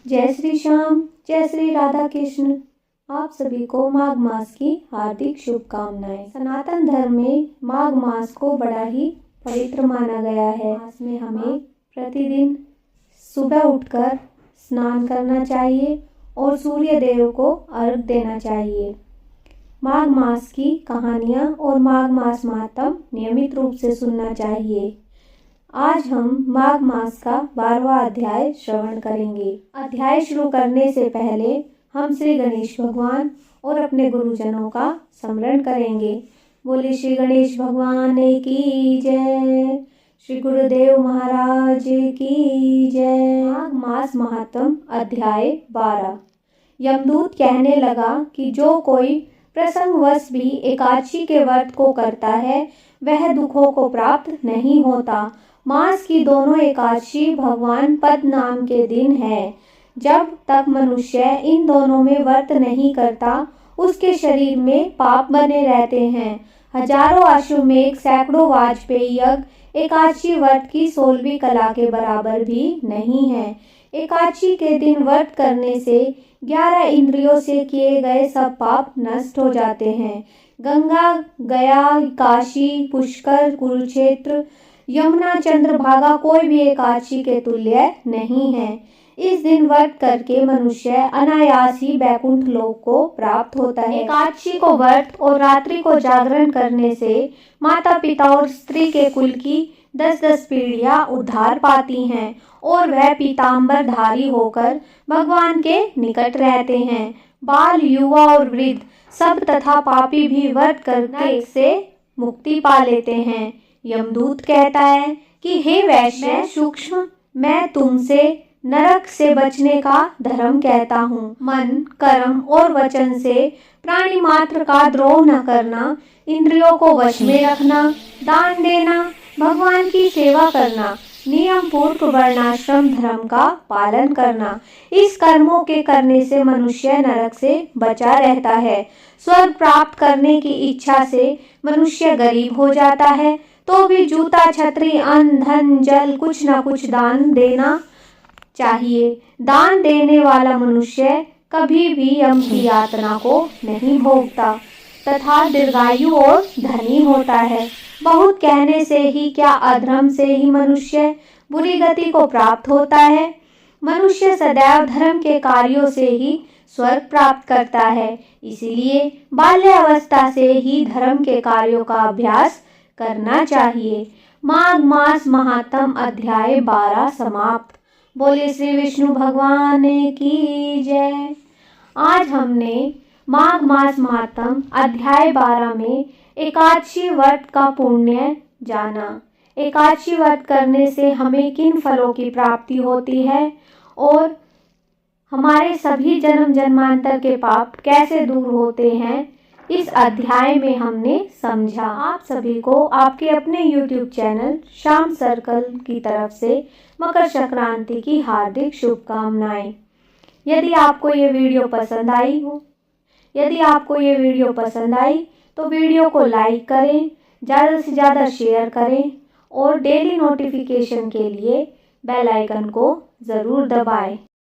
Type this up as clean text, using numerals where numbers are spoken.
जय श्री श्याम, जय श्री राधा कृष्ण। आप सभी को माघ मास की हार्दिक शुभकामनाएं। सनातन धर्म में माघ मास को बड़ा ही पवित्र माना गया है। मास में हमें प्रतिदिन सुबह उठकर स्नान करना चाहिए और सूर्य देव को अर्घ देना चाहिए। माघ मास की कहानियाँ और माघ मास महात्म नियमित रूप से सुनना चाहिए। आज हम माघ मास का 12वां अध्याय श्रवण करेंगे। अध्याय शुरू करने से पहले हम श्री गणेश भगवान और अपने गुरुजनों का स्मरण करेंगे। बोले श्री गणेश भगवान की जय, श्री गुरुदेव महाराज की जय। माघ मास महात्म अध्याय 12। यमदूत कहने लगा कि जो कोई प्रसंगवश भी एकादशी के व्रत को करता है वह दुखों को प्राप्त नहीं होता। मास की दोनों एकादशी भगवान पद नाम के दिन है। जब तक मनुष्य इन दोनों में व्रत नहीं करता उसके शरीर में पाप बने रहते हैं। हजारों अश्वमेघ सैकड़ों वाजपेयी यज्ञ एकादशी व्रत की 16वीं कला के बराबर भी नहीं है। एकादशी के दिन व्रत करने से 11 इंद्रियों से किए गए सब पाप नष्ट हो जाते हैं। गंगा, गया, काशी, पुष्कर, कुरुक्षेत्र, यमुना, चंद्रभागा कोई भी एकादशी के तुल्य नहीं है। इस दिन व्रत करके मनुष्य अनायास ही बैकुंठ लोक को प्राप्त होता है। एकादशी को व्रत और रात्रि को जागरण करने से माता पिता और स्त्री के कुल की 10-10 पीढ़ियां उद्धार पाती हैं और वह पीताम्बर धारी होकर भगवान के निकट रहते हैं। बाल, युवा और वृद्ध सब तथा पापी भी व्रत करके से मुक्ति पा लेते हैं। यमदूत कहता है कि हे वैश्य सूक्ष्म, मैं तुमसे नरक से बचने का धर्म कहता हूँ। मन, कर्म और वचन से प्राणी मात्र का द्रोह न करना, इंद्रियों को वश में रखना, दान देना, भगवान की सेवा करना, नियम पूर्वक वर्णाश्रम धर्म का पालन करना, इस कर्मों के करने से मनुष्य नरक से बचा रहता है। स्वर्ग प्राप्त करने की इच्छा से मनुष्य गरीब हो जाता है तो भी जूता, छतरी, अन्न, धन, जल कुछ न कुछ दान देना चाहिए। दान देने वाला मनुष्य कभी भी यम की यातना को नहीं भोगता तथा दीर्घायु और धनी होता है। बहुत कहने से ही क्या अधर्म से ही मनुष्य बुरी गति को प्राप्त होता है। मनुष्य सदैव धर्म के कार्यों से ही स्वर्ग प्राप्त करता है। इसीलिए बाल्यावस्था से ही धर्म के कार्यों का अभ्यास करना चाहिए। माघ मास महात्म अध्याय 12 समाप्त। बोले श्री विष्णु भगवान की जय। आज हमने माघ मास महात्म अध्याय 12 में एकादशी व्रत का पुण्य जाना। एकादशी व्रत करने से हमें किन फलों की प्राप्ति होती है और हमारे सभी जन्म जन्मांतर के पाप कैसे दूर होते हैं, इस अध्याय में हमने समझा। आप सभी को आपके अपने YouTube चैनल श्याम सर्कल की तरफ से मकर संक्रांति की हार्दिक शुभकामनाएं। यदि आपको ये वीडियो पसंद आई तो वीडियो को लाइक करें, ज़्यादा से ज़्यादा शेयर करें और डेली नोटिफिकेशन के लिए बेल आइकन को ज़रूर दबाएं।